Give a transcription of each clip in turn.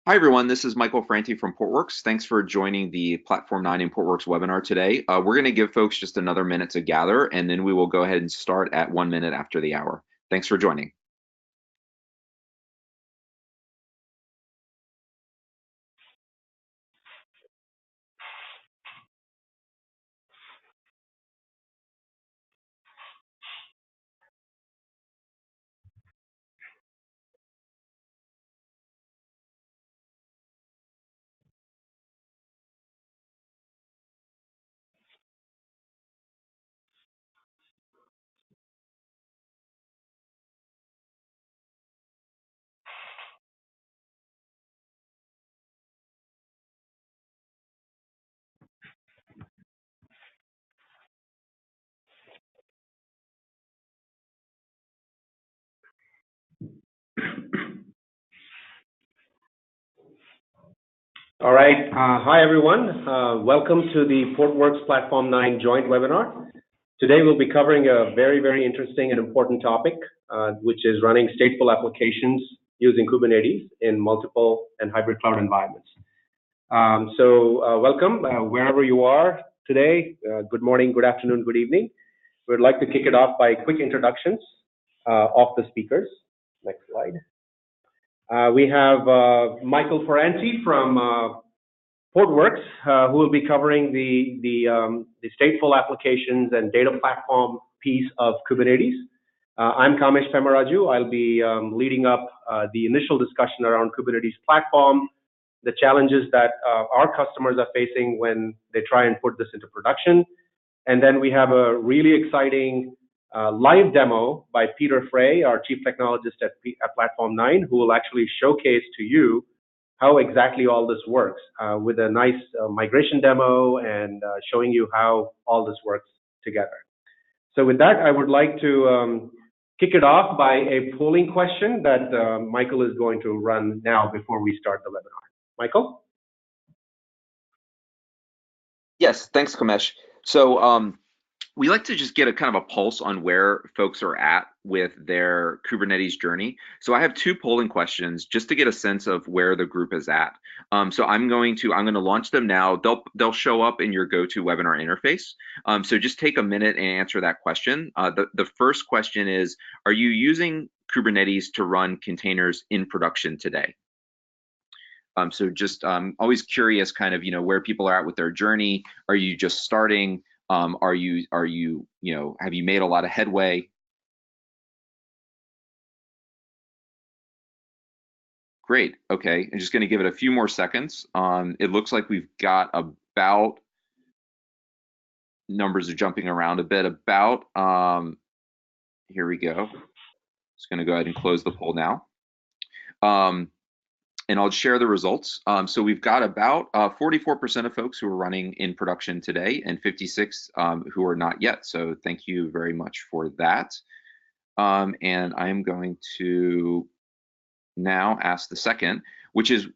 Hi, everyone. This is Michael Franti from Portworx. Thanks for joining the Platform9 and Portworx webinar today. We're going to give folks just another minute to gather, and then we will go ahead and start at 1 minute after the hour. Thanks for joining. All right. Hi, everyone. Welcome to the Portworx Platform 9 joint webinar. Today, we'll be covering a very, very interesting and important topic, which is running stateful applications using Kubernetes in multiple and hybrid cloud environments. Welcome wherever you are today. Good morning, good afternoon, good evening. We'd like to kick it off by quick introductions of the speakers. Next slide. We have Michael Ferranti from Portworx, who will be covering the stateful applications and data platform piece of Kubernetes. I'm Kamesh Pemaraju. I'll be leading up the initial discussion around Kubernetes platform, the challenges that our customers are facing when they try and put this into production. And then we have a really exciting live demo by Peter Frey, our Chief Technologist at Platform9, who will actually showcase to you how exactly all this works with a nice migration demo and showing you how all this works together. So with that, I would like to kick it off by a polling question that Michael is going to run now before we start the webinar. Michael? Yes, thanks, Kamesh. So we like to just get a kind of a pulse on where folks are at with their Kubernetes journey. So I have two polling questions just to get a sense of where the group is at. So I'm going to launch them now. They'll show up in your GoToWebinar interface. So just take a minute and answer that question. The first question is, are you using Kubernetes to run containers in production today? So just always curious, kind of, where people are at with their journey. Are you just starting? Have you made a lot of headway? Great. Okay. I'm just going to give it a few more seconds. It looks like we've got about, numbers are jumping around a bit, about, here we go. Just going to go ahead and close the poll now. And I'll share the results. So we've got about 44% of folks who are running in production today and 56 who are not yet. So thank you very much for that. And I am going to now ask the second, which is,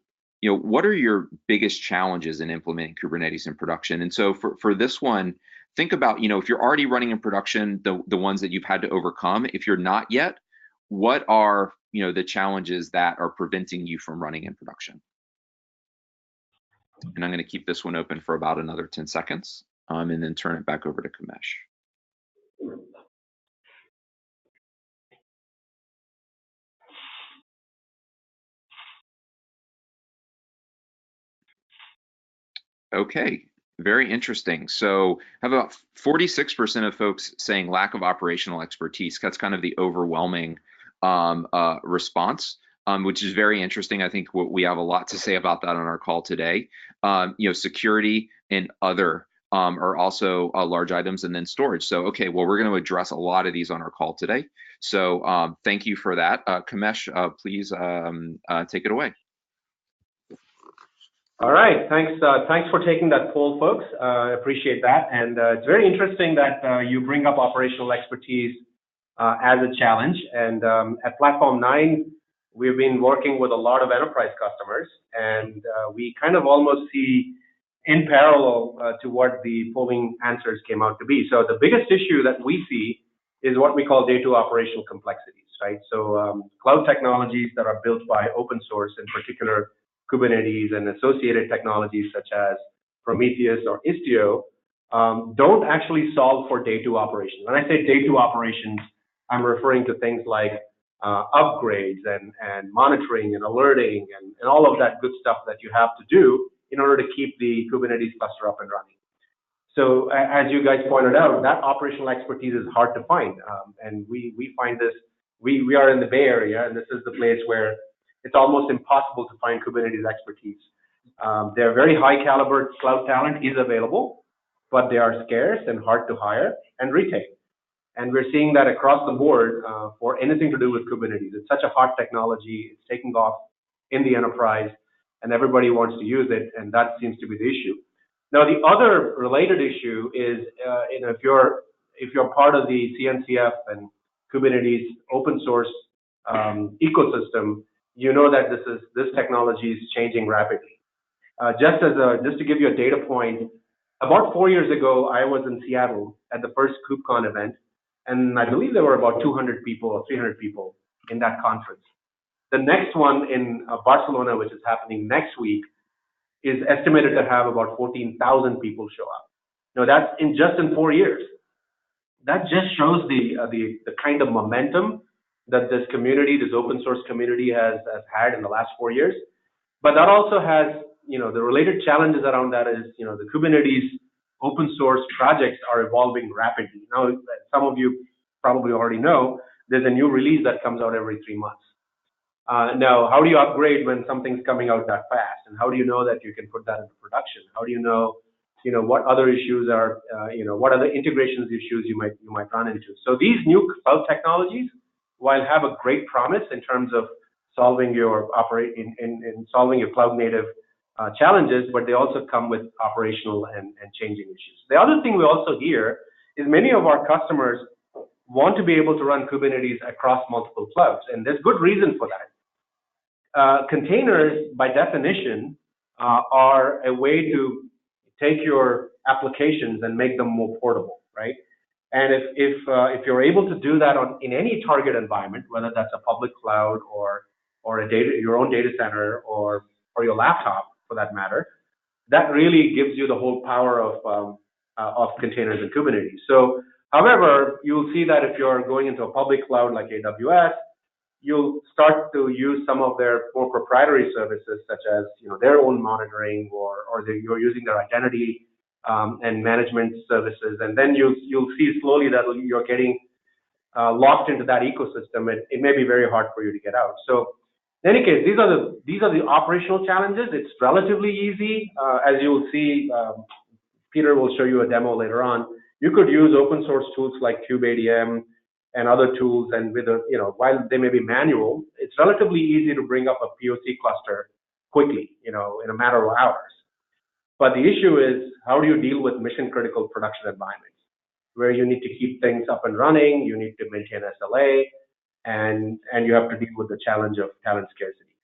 what are your biggest challenges in implementing Kubernetes in production? And so for this one, think about, if you're already running in production, the ones that you've had to overcome. If you're not yet, what are the challenges that are preventing you from running in production? And I'm going to keep this one open for about another 10 seconds and then turn it back over to Kamesh. Okay, very interesting. So have about 46% of folks saying lack of operational expertise. That's kind of the overwhelming response, which is very interesting. I think we have a lot to say about that on our call today. Security and other are also large items, and then storage. So, okay, well, we're going to address a lot of these on our call today. So thank you for that. Kamesh, please take it away. All right, thanks for taking that poll, folks. I appreciate that. And it's very interesting that you bring up operational expertise as a challenge. And at Platform 9, we've been working with a lot of enterprise customers, and we kind of almost see in parallel to what the polling answers came out to be. So the biggest issue that we see is what we call day-to operational complexities, right? So cloud technologies that are built by open source, in particular Kubernetes and associated technologies such as Prometheus or Istio don't actually solve for day two operations. When I say day two operations, I'm referring to things like upgrades and monitoring and alerting and all of that good stuff that you have to do in order to keep the Kubernetes cluster up and running. So as you guys pointed out, that operational expertise is hard to find. And we find this, we are in the Bay Area, and this is the place where it's almost impossible to find Kubernetes expertise. Their very high caliber cloud talent is available, but they are scarce and hard to hire and retain. And we're seeing that across the board for anything to do with Kubernetes. It's such a hot technology, it's taking off in the enterprise, and everybody wants to use it, and that seems to be the issue. Now, the other related issue is, if you're part of the CNCF and Kubernetes open source ecosystem, you know that this technology is changing rapidly. Just to give you a data point, about 4 years ago, I was in Seattle at the first KubeCon event, and I believe there were about 200 people or 300 people in that conference. The next one in Barcelona, which is happening next week, is estimated to have about 14,000 people show up. Now that's just in 4 years. That just shows the kind of momentum that this community, this open source community has had in the last 4 years. But that also has, the related challenges around that is, the Kubernetes open source projects are evolving rapidly. Now, some of you probably already know, there's a new release that comes out every 3 months. Now, how do you upgrade when something's coming out that fast? And how do you know that you can put that into production? How do you know, what other issues are, what other integrations issues you might run into? So these new cloud technologies, while have a great promise in terms of solving your solving your cloud native challenges, but they also come with operational and changing issues. The other thing we also hear is many of our customers want to be able to run Kubernetes across multiple clouds, and there's good reason for that. Containers, by definition, are a way to take your applications and make them more portable, right? And if you're able to do that in any target environment, whether that's a public cloud or your own data center or your laptop, for that matter, that really gives you the whole power of containers and Kubernetes. So, however, you'll see that if you're going into a public cloud like AWS, you'll start to use some of their more proprietary services, such as their own monitoring, or you're using their identity and management services, and then you'll see slowly that you're getting locked into that ecosystem. It may be very hard for you to get out. So, in any case, these are the operational challenges. It's relatively easy, as you will see. Peter will show you a demo later on. You could use open source tools like kubeadm and other tools, and with while they may be manual, it's relatively easy to bring up a POC cluster quickly, in a matter of hours. But the issue is, how do you deal with mission critical production environments where you need to keep things up and running, you need to maintain SLA, and you have to deal with the challenge of talent scarcity.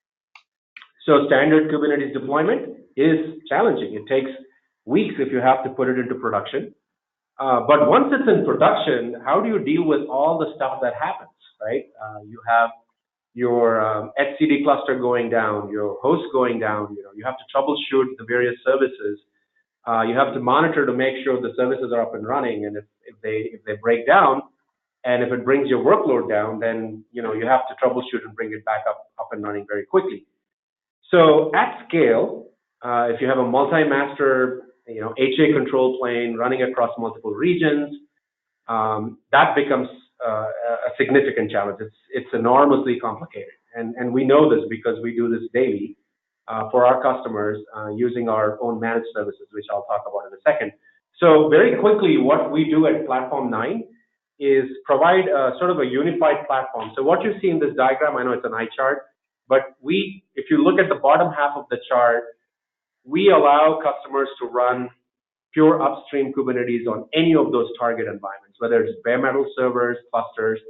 So standard Kubernetes deployment is challenging. It takes weeks if you have to put it into production. But once it's in production, how do you deal with all the stuff that happens, right? You have your etcd cluster going down, your host going down, you have to troubleshoot the various services. You have to monitor to make sure the services are up and running, and if they break down, and if it brings your workload down, then you have to troubleshoot and bring it back up and running very quickly. So at scale, if you have a multi-master HA control plane running across multiple regions, that becomes a significant challenge. It's enormously complicated, and we know this because we do this daily for our customers using our own managed services, which I'll talk about in a second. So very quickly, what we do at Platform9 is provide sort of a unified platform. So what you see in this diagram, I know it's an eye chart, but if you look at the bottom half of the chart, we allow customers to run pure upstream Kubernetes on any of those target environments, whether it's bare metal servers, clusters,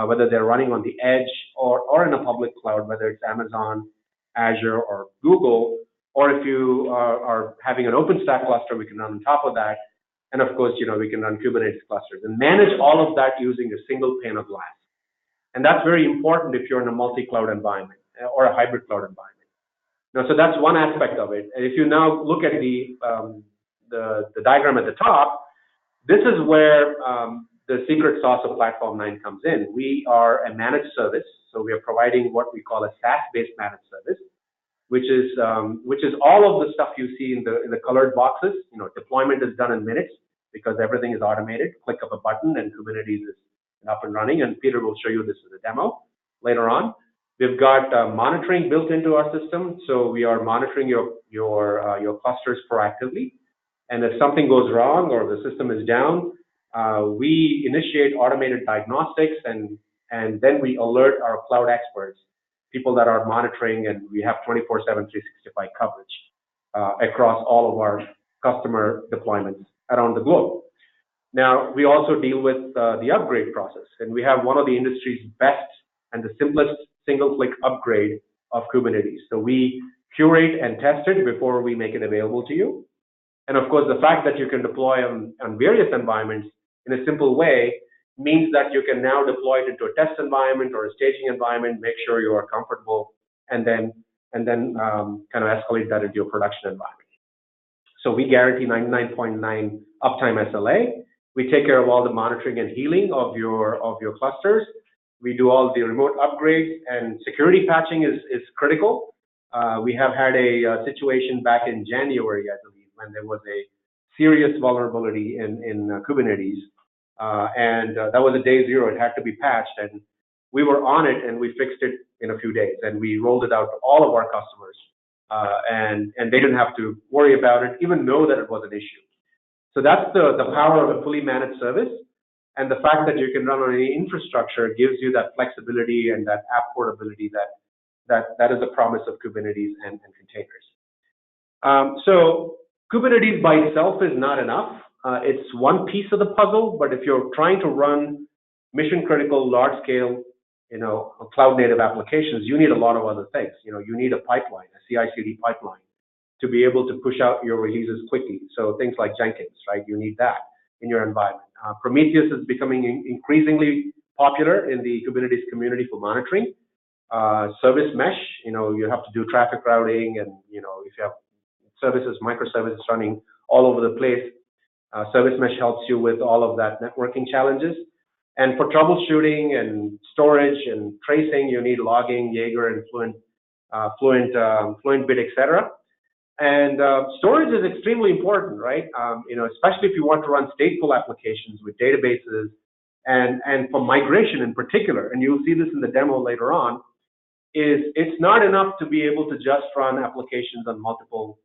whether they're running on the edge or in a public cloud, whether it's Amazon, Azure, or Google, or if you are having an OpenStack cluster, we can run on top of that. And of course, we can run Kubernetes clusters and manage all of that using a single pane of glass. And that's very important if you're in a multi-cloud environment or a hybrid cloud environment. Now, so that's one aspect of it. And if you now look at the diagram at the top, this is where the secret sauce of Platform9 comes in. We are a managed service, so we are providing what we call a SaaS-based managed service, which is all of the stuff you see in the colored boxes. You know, deployment is done in minutes because everything is automated. Click of a button and Kubernetes is up and running. And Peter will show you this as a demo later on. We've got monitoring built into our system, so we are monitoring your clusters proactively. And if something goes wrong or the system is down, we initiate automated diagnostics, and then we alert our cloud experts, people that are monitoring, and we have 24/7, 365 coverage across all of our customer deployments around the globe. Now, we also deal with the upgrade process, and we have one of the industry's best and the simplest single-click upgrade of Kubernetes. So we curate and test it before we make it available to you. And of course, the fact that you can deploy on various environments in a simple way means that you can now deploy it into a test environment or a staging environment, make sure you are comfortable, and then kind of escalate that into your production environment. So we guarantee 99.9 uptime SLA. We take care of all the monitoring and healing of your clusters. We do all the remote upgrades, and security patching is critical. We have had a situation back in January, I believe, when there was a serious vulnerability in Kubernetes. And that was a day zero. It had to be patched, and we were on it, and we fixed it in a few days, and we rolled it out to all of our customers, and they didn't have to worry about it, even know that it was an issue. So that's the power of a fully managed service, and the fact that you can run on any infrastructure gives you that flexibility and that app portability that is the promise of Kubernetes and containers. So Kubernetes by itself is not enough. It's one piece of the puzzle, but if you're trying to run mission-critical, large-scale, cloud-native applications, you need a lot of other things. You need a pipeline, a CI/CD pipeline, to be able to push out your releases quickly. So things like Jenkins, right? You need that in your environment. Prometheus is becoming increasingly popular in the Kubernetes community for monitoring. Service mesh, you have to do traffic routing, and if you have services, microservices running all over the place, service mesh helps you with all of that networking challenges. And for troubleshooting and storage and tracing, you need logging, Jaeger, and Fluentbit, etc. And storage is extremely important, right? Especially if you want to run stateful applications with databases, and for migration in particular. And you'll see this in the demo later on. It's not enough to be able to just run applications on multiple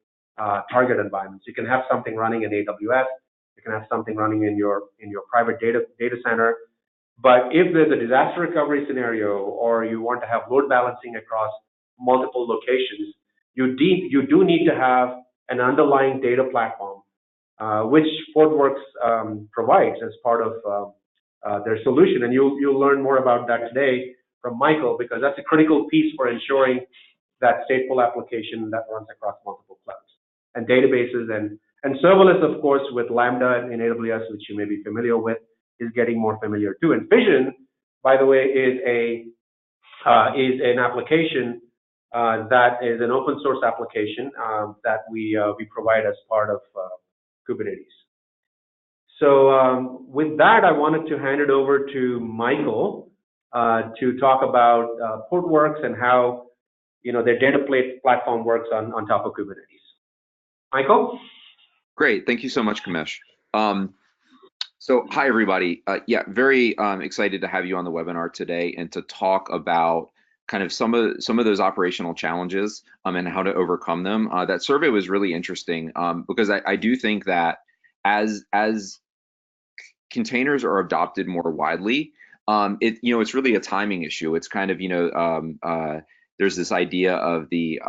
target environments. You can have something running in AWS. You can have something running in your private data center. But if there's a disaster recovery scenario, or you want to have load balancing across multiple locations, you do need to have an underlying data platform, which Portworx provides as part of their solution. And you'll learn more about that today from Michael, because that's a critical piece for ensuring that stateful application that runs across multiple clouds and databases, and serverless, of course, with Lambda in AWS, which you may be familiar with, is getting more familiar too. And Vision, by the way, is an application that is an open source application that we provide as part of Kubernetes. So with that, I wanted to hand it over to Michael to talk about Portworx and how their data platform works on top of Kubernetes. Michael? Great. Thank you so much, Kamesh. So hi, everybody. Yeah, very excited to have you on the webinar today and to talk about kind of some of those operational challenges and how to overcome them. That survey was really interesting because I do think that as containers are adopted more widely, it's really a timing issue. It's kind of there's this idea of the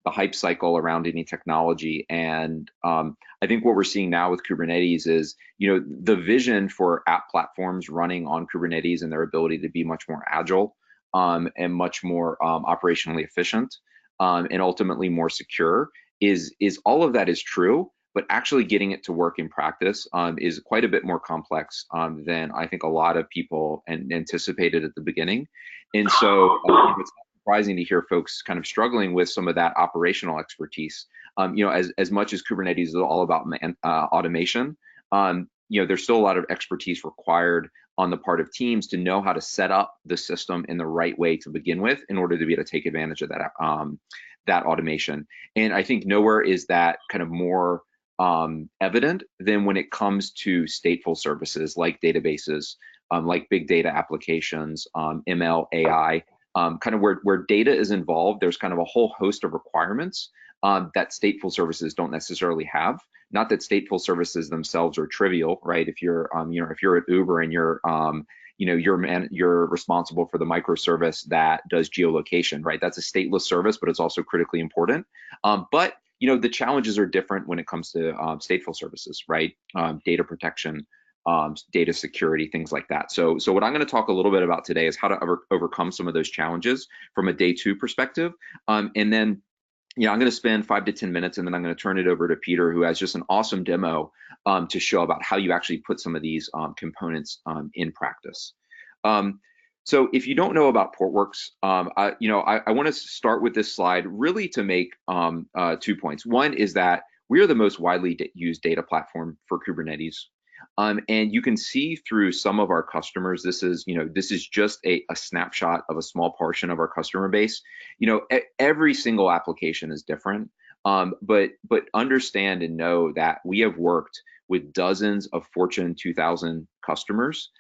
hype cycle around any technology, and I think what we're seeing now with Kubernetes is the vision for app platforms running on Kubernetes and their ability to be much more agile and much more operationally efficient and ultimately more secure is all of that is true, but actually getting it to work in practice is quite a bit more complex than I think a lot of people anticipated at the beginning. And so it's surprising to hear folks kind of struggling with some of that operational expertise. As much as Kubernetes is all about automation, there's still a lot of expertise required on the part of teams to know how to set up the system in the right way to begin with in order to be able to take advantage of that automation. And I think nowhere is that kind of more evident than when it comes to stateful services like databases, like big data applications, ML, AI, kind of where data is involved. There's kind of a whole host of requirements that stateful services don't necessarily have. Not that stateful services themselves are trivial, right? If you're, if you're at Uber and you're responsible for the microservice that does geolocation, right? That's a stateless service, but it's also critically important. But the challenges are different when it comes to stateful services, right? Data protection, data security, things like that. So what I'm going to talk a little bit about today is how to overcome some of those challenges from a day two perspective, and then. I'm going to spend 5 to 10 minutes, and then I'm going to turn it over to Peter, who has just an awesome demo to show about how you actually put some of these components in practice. So if you don't know about Portworx, I want to start with this slide really to make 2 points. One is that we are the most widely used data platform for Kubernetes. And you can see through some of our customers, this is just a snapshot of a small portion of our customer base. Every single application is different, but understand and know that we have worked with dozens of Fortune 2000 customers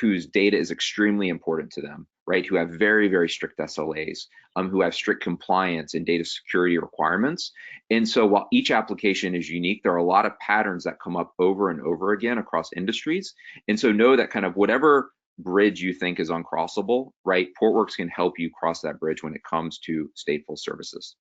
whose data is extremely important to them, right? Who have very, very strict SLAs, who have strict compliance and data security requirements. And so while each application is unique, there are a lot of patterns that come up over and over again across industries. And so know that kind of whatever bridge you think is uncrossable, right? Portworx can help you cross that bridge when it comes to stateful services.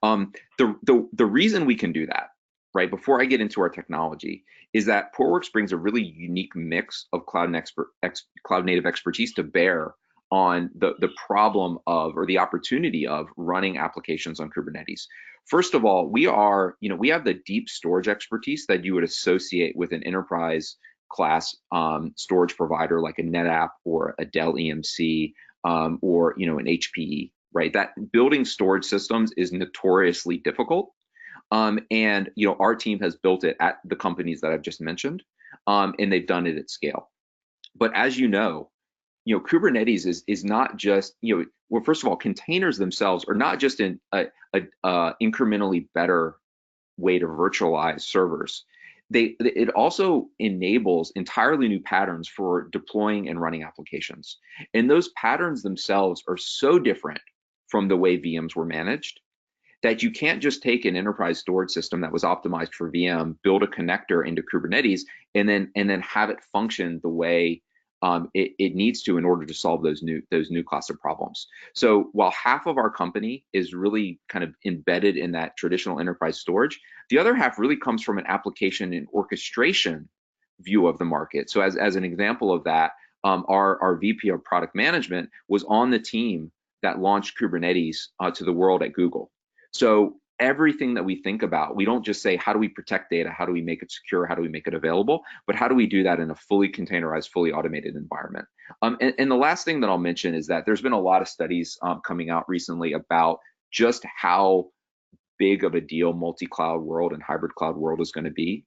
The reason we can do that, right, before I get into our technology, is that Portworx brings a really unique mix of cloud native expertise to bear on the problem of, or the opportunity of, running applications on Kubernetes. First of all, we have the deep storage expertise that you would associate with an enterprise class storage provider like a NetApp or a Dell EMC or an HPE, right? That building storage systems is notoriously difficult. And our team has built it at the companies that I've just mentioned, and they've done it at scale. But as Kubernetes is not just, well, first of all, containers themselves are not just an incrementally better way to virtualize servers. It also enables entirely new patterns for deploying and running applications. And those patterns themselves are so different from the way VMs were managed that you can't just take an enterprise storage system that was optimized for VM, build a connector into Kubernetes, and then have it function the way it needs to in order to solve those new class of problems. So while half of our company is really kind of embedded in that traditional enterprise storage, the other half really comes from an application and orchestration view of the market. So as an example of that, our VP of product management was on the team that launched Kubernetes to the world at Google. So everything that we think about, we don't just say, how do we protect data? How do we make it secure? How do we make it available? But how do we do that in a fully containerized, fully automated environment? And the last thing that I'll mention is that there's been a lot of studies coming out recently about just how big of a deal multi-cloud world and hybrid cloud world is going to be.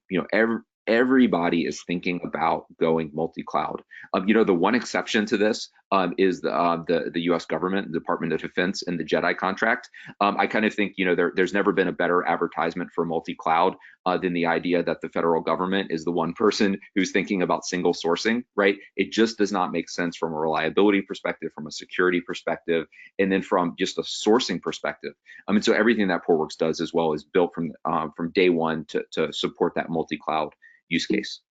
Everybody is thinking about going multi-cloud. The one exception to this is the U.S. government, the Department of Defense, and the JEDI contract. I kind of think there's never been a better advertisement for multi-cloud than the idea that the federal government is the one person who's thinking about single sourcing, right? It just does not make sense from a reliability perspective, from a security perspective, and then from just a sourcing perspective. And so everything that Portworx does as well is built from day one to support that multi-cloud use case.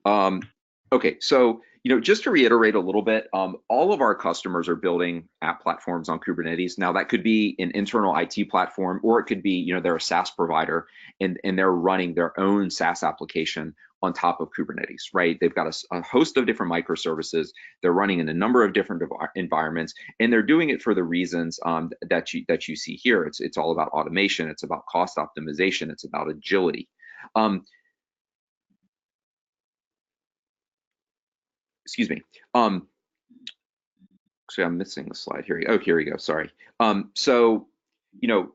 Okay, so just to reiterate a little bit, all of our customers are building app platforms on Kubernetes. Now that could be an internal IT platform, or it could be they're a SaaS provider and they're running their own SaaS application on top of Kubernetes, right? They've got a host of different microservices. They're running in a number of different environments, and they're doing it for the reasons that you see here. It's all about automation. It's about cost optimization. It's about agility. Excuse me. Actually, I'm missing the slide here. Oh, here we go. Sorry. So, you know,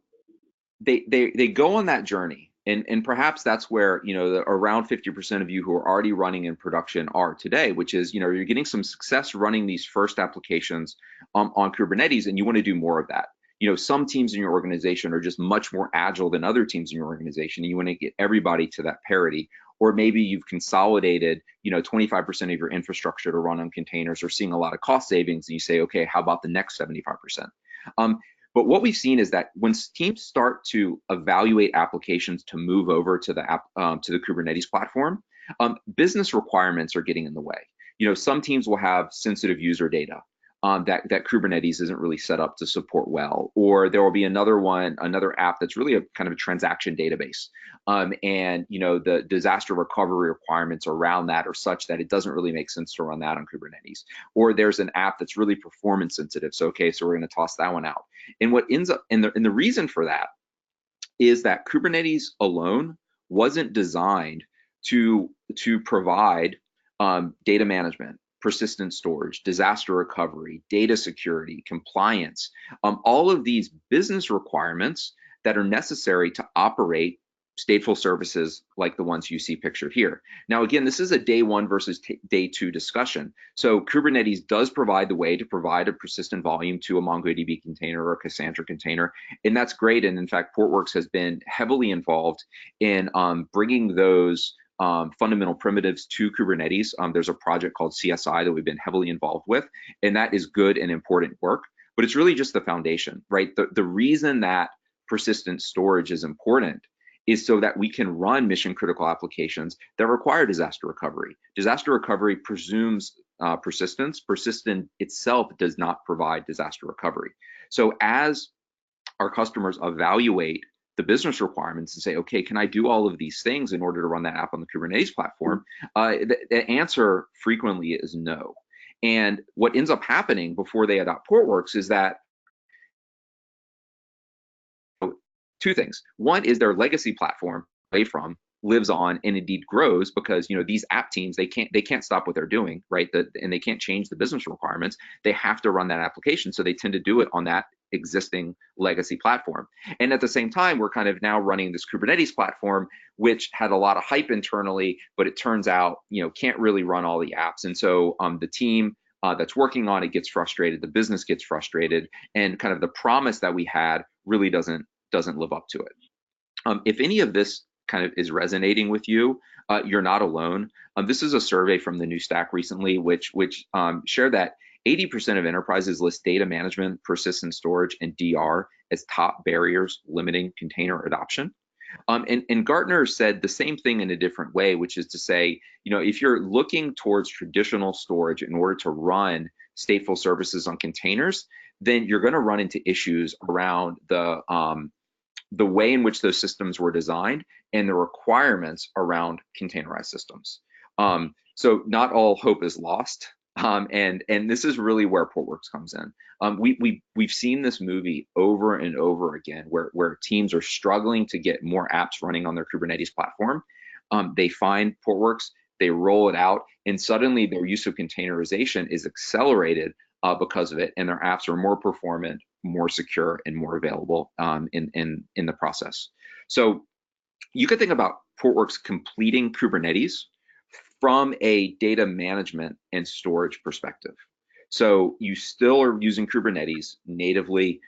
they go on that journey, and perhaps that's where, around 50% of you who are already running in production are today, which is, you're getting some success running these first applications on Kubernetes, and you want to do more of that. Some teams in your organization are just much more agile than other teams in your organization, and you want to get everybody to that parity. Or maybe you've consolidated, 25% of your infrastructure to run on containers, or seeing a lot of cost savings, and you say, okay, how about the next 75%? But what we've seen is that when teams start to evaluate applications to move over to the Kubernetes platform, business requirements are getting in the way. Some teams will have sensitive user data that Kubernetes isn't really set up to support well, or there will be another app that's really a kind of a transaction database, and the disaster recovery requirements around that are such that it doesn't really make sense to run that on Kubernetes. Or there's an app that's really performance sensitive, so okay, so we're going to toss that one out. And what ends up, and the reason for that is that Kubernetes alone wasn't designed to provide data management, persistent storage, disaster recovery, data security, compliance, all of these business requirements that are necessary to operate stateful services like the ones you see pictured here. Now, again, this is a day one versus day two discussion. So Kubernetes does provide the way to provide a persistent volume to a MongoDB container or a Cassandra container, and that's great. And in fact, Portworx has been heavily involved in bringing those fundamental primitives to Kubernetes. There's a project called CSI that we've been heavily involved with, and that is good and important work, but it's really just the foundation, right? The reason that persistent storage is important is so that we can run mission critical applications that require disaster recovery. Disaster recovery presumes persistence. Persistent itself does not provide disaster recovery. So as our customers evaluate the business requirements and say, okay, can I do all of these things in order to run that app on the Kubernetes platform? The answer frequently is no. And what ends up happening before they adopt Portworx is that two things. One is their legacy platform away from lives on and indeed grows, because these app teams, they can't stop what they're doing, right? And they can't change the business requirements. They have to run that application, so they tend to do it on that existing legacy platform. And at the same time, we're kind of now running this Kubernetes platform, which had a lot of hype internally, but it turns out can't really run all the apps. And so the team that's working on it gets frustrated, the business gets frustrated, and kind of the promise that we had really doesn't live up to it. If any of this kind of is resonating with you, you're not alone. This is a survey from the New Stack recently, which shared that 80% of enterprises list data management, persistent storage, and DR as top barriers limiting container adoption. And Gartner said the same thing in a different way, which is to say, if you're looking towards traditional storage in order to run stateful services on containers, then you're going to run into issues around the way in which those systems were designed and the requirements around containerized systems. So not all hope is lost. And this is really where Portworx comes in. We've seen this movie over and over again, where teams are struggling to get more apps running on their Kubernetes platform. They find Portworx, they roll it out, and suddenly their use of containerization is accelerated because of it, and their apps are more performant, more secure, and more available in the process. So you could think about Portworx completing Kubernetes from a data management and storage perspective. So you still are using Kubernetes natively,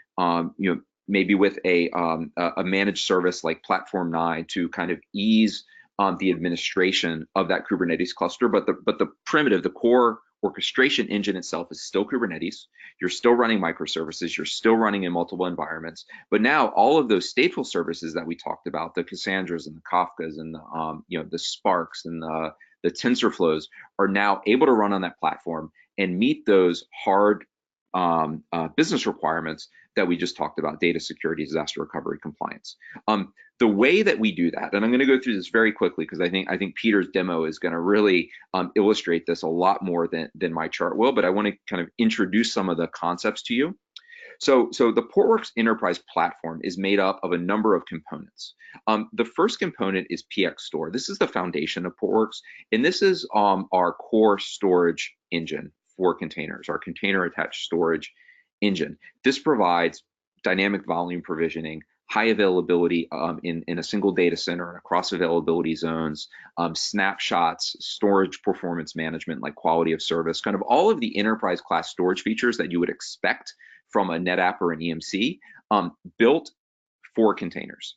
maybe with a managed service like Platform9 to kind of ease the administration of that Kubernetes cluster, but the primitive, the core orchestration engine itself is still Kubernetes. You're still running microservices. You're still running in multiple environments. But now all of those stateful services that we talked about, the Cassandras and the Kafkas and the Sparks and the TensorFlows, are now able to run on that platform and meet those hard business requirements that we just talked about: data security, disaster recovery, compliance. The way that we do that, and I'm going to go through this very quickly because I think Peter's demo is going to really illustrate this a lot more than my chart will, but I want to kind of introduce some of the concepts to you. So the Portworx Enterprise Platform is made up of a number of components. The first component is PX Store. This is the foundation of Portworx, and this is our core storage engine for containers, our container attached storage engine. This provides dynamic volume provisioning, high availability in a single data center and across availability zones, snapshots, storage performance management like quality of service, kind of all of the enterprise class storage features that you would expect from a NetApp or an EMC, built for containers.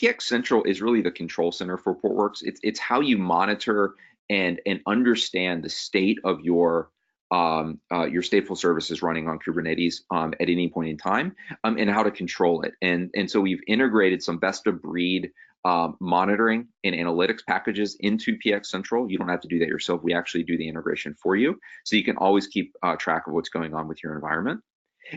PX Central is really the control center for Portworx. It's how you monitor and understand the state of your stateful services running on Kubernetes at any point in time, and how to control it. And so we've integrated some best of breed monitoring and analytics packages into PX Central. You don't have to do that yourself. We actually do the integration for you, so you can always keep track of what's going on with your environment.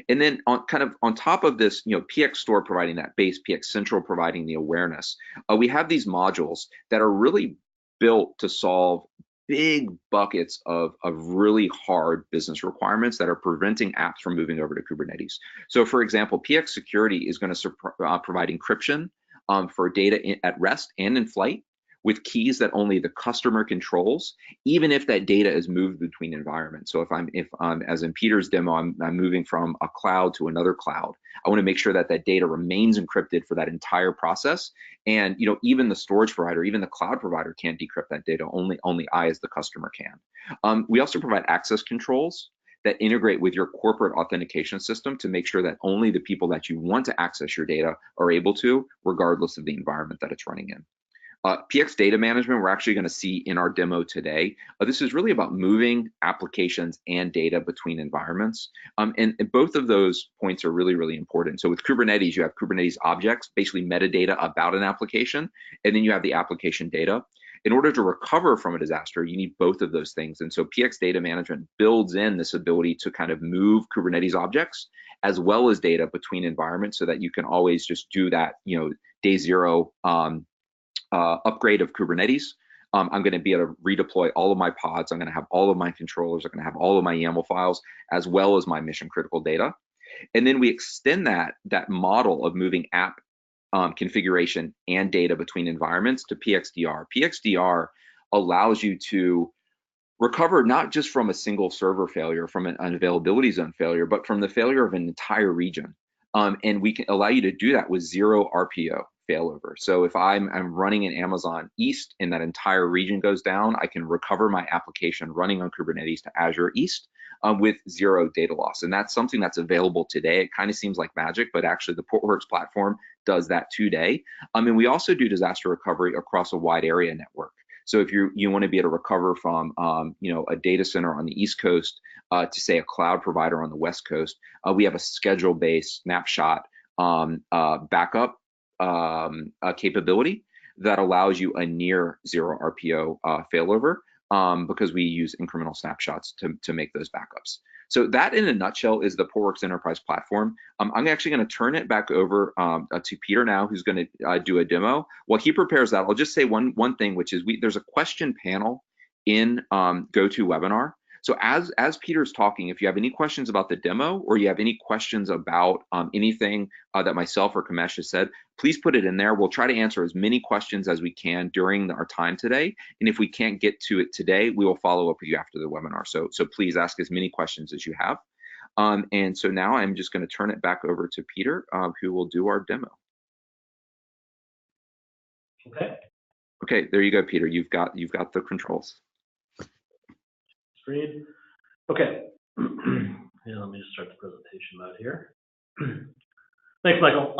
And then on top of this, PX Store providing that base, PX Central providing the awareness, we have these modules that are really built to solve big buckets of really hard business requirements that are preventing apps from moving over to Kubernetes. So for example, PX Security is going to provide encryption for data at rest and in flight, with keys that only the customer controls, even if that data is moved between environments. So if I'm as in Peter's demo, I'm moving from a cloud to another cloud, I want to make sure that that data remains encrypted for that entire process. And even the storage provider, even the cloud provider can't decrypt that data. Only I as the customer can. We also provide access controls that integrate with your corporate authentication system to make sure that only the people that you want to access your data are able to, regardless of the environment that it's running in. PX data management, we're actually going to see in our demo today. This is really about moving applications and data between environments. And both of those points are really, really important. So with Kubernetes, you have Kubernetes objects, basically metadata about an application, and then you have the application data. In order to recover from a disaster, you need both of those things. And so PX data management builds in this ability to kind of move Kubernetes objects as well as data between environments, so that you can always just do that, day zero upgrade of Kubernetes. I'm going to be able to redeploy all of my pods. I'm going to have all of my controllers. I'm going to have all of my YAML files, as well as my mission critical data. And then we extend that model of moving app configuration and data between environments to PXDR. PXDR allows you to recover not just from a single server failure, from an availability zone failure, but from the failure of an entire region. And we can allow you to do that with 0 RPO failover. So if I'm running in Amazon East and that entire region goes down, I can recover my application running on Kubernetes to Azure East with 0 data loss. And that's something that's available today. It kind of seems like magic, but actually the Portworx platform does that today. And we also do disaster recovery across a wide area network. So if you want to be able to recover from a data center on the East Coast to say a cloud provider on the West Coast, we have a schedule-based snapshot backup capability that allows you a near 0 RPO failover, because we use incremental snapshots to make those backups. So that in a nutshell is the Portworx Enterprise Platform. I'm actually going to turn it back over to Peter now, who's going to do a demo. While he prepares that, I'll just say one thing, which is there's a question panel in GoToWebinar. So as Peter's talking, if you have any questions about the demo, or you have any questions about anything that myself or Kamesh has said, please put it in there. We'll try to answer as many questions as we can during our time today. And if we can't get to it today, we will follow up with you after the webinar. So please ask as many questions as you have. And so now I'm just going to turn it back over to Peter, who will do our demo. Okay, there you go, Peter. You've got the controls. Screen. Okay. Yeah, let me just start the presentation mode here. Thanks, Michael.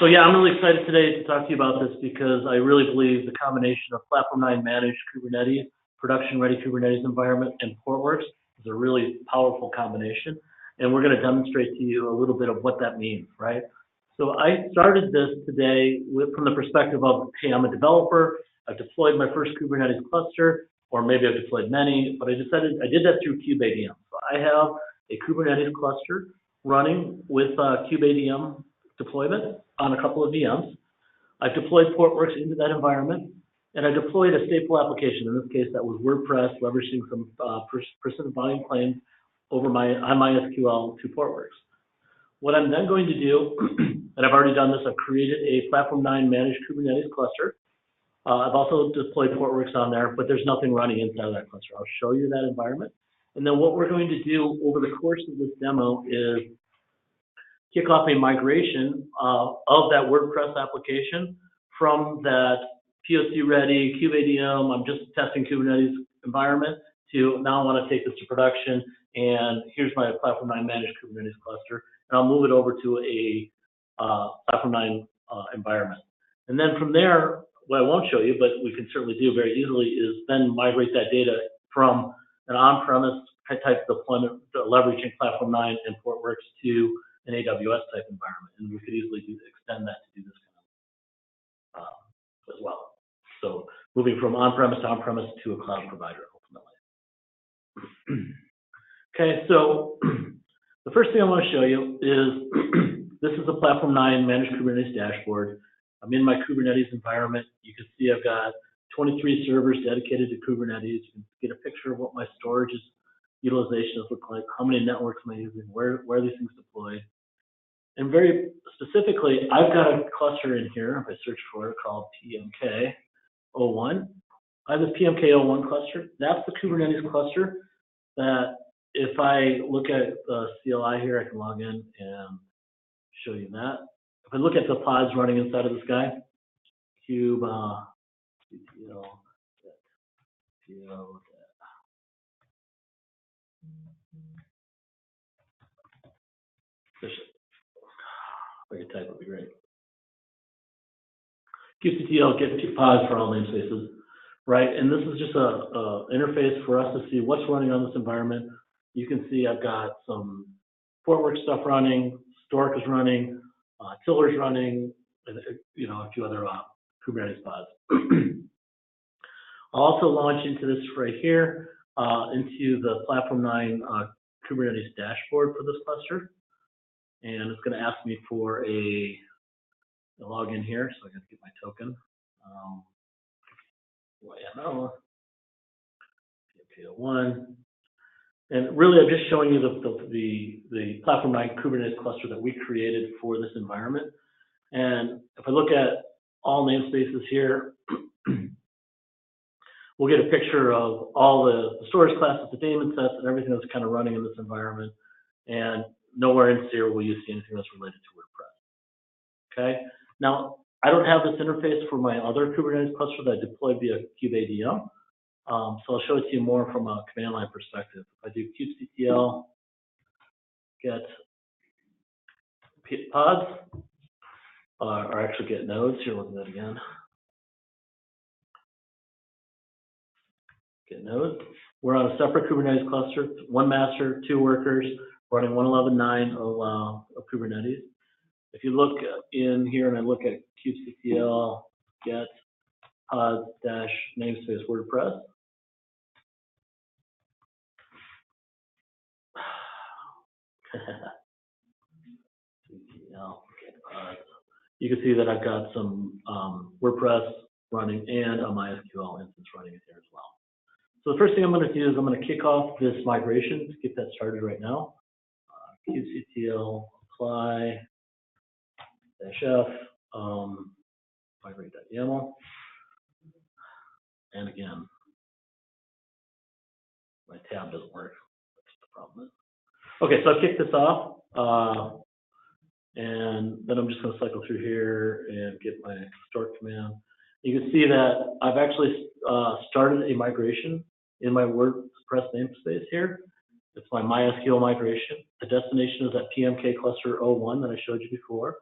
So yeah, I'm really excited today to talk to you about this, because I really believe the combination of Platform9 Managed Kubernetes, production-ready Kubernetes environment, and Portworx is a really powerful combination. And we're going to demonstrate to you a little bit of what that means, right? So I started this today from the perspective of, hey, I'm a developer. I've deployed my first Kubernetes cluster, or maybe I've deployed many, but I decided I did that through kubeadm. So I have a Kubernetes cluster running with kubeadm deployment on a couple of VMs. I've deployed Portworx into that environment, and I deployed a stateful application. In this case, that was WordPress, leveraging some persistent volume claims over on MySQL to Portworx. What I'm then going to do, and I've already done this, I've created a Platform9 Managed Kubernetes cluster. I've also deployed Portworx on there, but there's nothing running inside of that cluster. I'll show you that environment. And then what we're going to do over the course of this demo is kick off a migration of that WordPress application from that POC ready, KubeADM, I'm just testing Kubernetes environment, to now I want to take this to production, and here's my Platform9 Managed Kubernetes cluster, and I'll move it over to a Platform9 environment. And then from there, what I won't show you, but we can certainly do very easily, is then migrate that data from an on-premise type deployment, leveraging Platform9 and Portworx, to an AWS type environment, and we could easily extend that to do this kind of as well. So moving from on-premise to a cloud provider ultimately. Okay, so the first thing I want to show you is this is the Platform9 Managed Kubernetes dashboard. I'm in my Kubernetes environment. You can see I've got 23 servers dedicated to Kubernetes. You can get a picture of what my storage utilizations look like, how many networks am I using, where are these things deployed. And very specifically, I've got a cluster in here, if I search for it, called PMK01. I have this PMK01 cluster. That's the Kubernetes cluster that if I look at the CLI here, I can log in and show you that. If I look at the pods running inside of this guy, cube, CTL, if I could type, would be great. kubectl get pods for all namespaces, right? And this is just a interface for us to see what's running on this environment. You can see I've got some Portworx stuff running, Stork is running, Tiller's running, and a few other Kubernetes pods. I'll also launch into this right here, into the Platform9 Kubernetes dashboard for this cluster. And it's going to ask me for a login here, so I got to get my token. YML, PMK01. And really, I'm just showing you the Platform9 Kubernetes cluster that we created for this environment. And if I look at all namespaces here, we'll get a picture of all the storage classes, the daemon sets, and everything that's kind of running in this environment. And nowhere in here will you see anything that's related to WordPress. Okay. Now, I don't have this interface for my other Kubernetes cluster that I deployed via KubeADM. So I'll show it to you more from a command line perspective. If I do kubectl get pods, or actually get nodes, here, look at that again. Get nodes. We're on a separate Kubernetes cluster, one master, 2 workers, running 111.9 of Kubernetes. If you look in here and I look at kubectl get pods dash namespace WordPress, you can see that I've got some WordPress running and a MySQL instance running in here as well. So the first thing I'm going to do is I'm going to kick off this migration to get that started right now. kubectl apply -f migrate.yaml, and again, my tab doesn't work. That's the problem. Okay, so I've kicked this off, and then I'm just going to cycle through here and get my start command. You can see that I've actually started a migration in my WordPress namespace here. It's my MySQL migration. The destination is that PMK cluster 01 that I showed you before.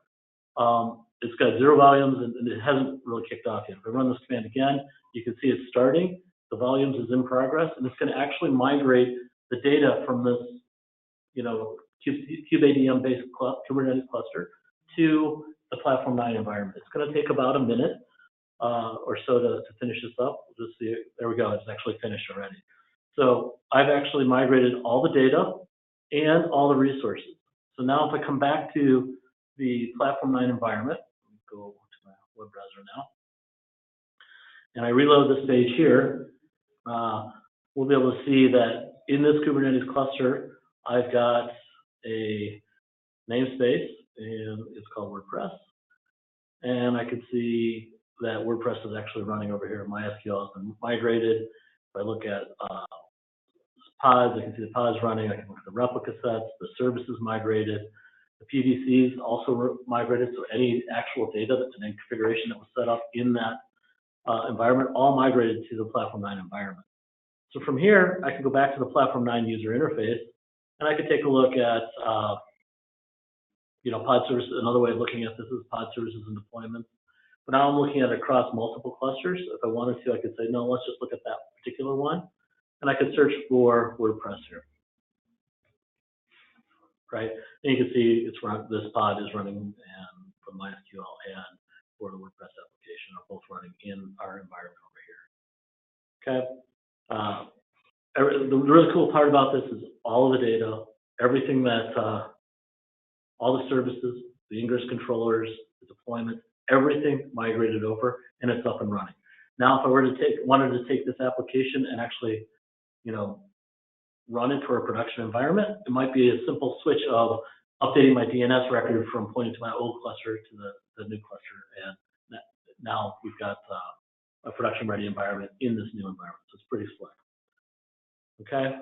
It's got 0 volumes and it hasn't really kicked off yet. If I run this command again, you can see it's starting. The volumes is in progress, and it's going to actually migrate the data from this, KubeADM-based Kubernetes cluster to the Platform9 environment. It's going to take about a minute or so to finish this up. We'll just see it. There we go. It's actually finished already. So I've actually migrated all the data and all the resources. So now if I come back to the Platform9 environment, go to my web browser now, and I reload this page here, we'll be able to see that in this Kubernetes cluster, I've got a namespace, and it's called WordPress. And I can see that WordPress is actually running over here. MySQL has been migrated. If I look at pods, I can see the pods running. I can look at the replica sets, the services migrated, the PVCs also migrated. So any actual data and any configuration that was set up in that environment, all migrated to the Platform9 environment. So from here, I can go back to the Platform9 user interface, and I could take a look at pod services. Another way of looking at this is pod services and deployments. But now I'm looking at it across multiple clusters. If I wanted to, I could say, no, let's just look at that particular one. And I could search for WordPress here. Right? And you can see this pod is running from MySQL and for the WordPress application are both running in our environment over here. Okay. The really cool part about this is all of the data, everything that, all the services, the ingress controllers, the deployment, everything migrated over, and it's up and running. Now, if I wanted to take this application and actually, run it for a production environment, it might be a simple switch of updating my DNS record from pointing to my old cluster to the new cluster, and now we've got a production-ready environment in this new environment. So it's pretty slick. Okay.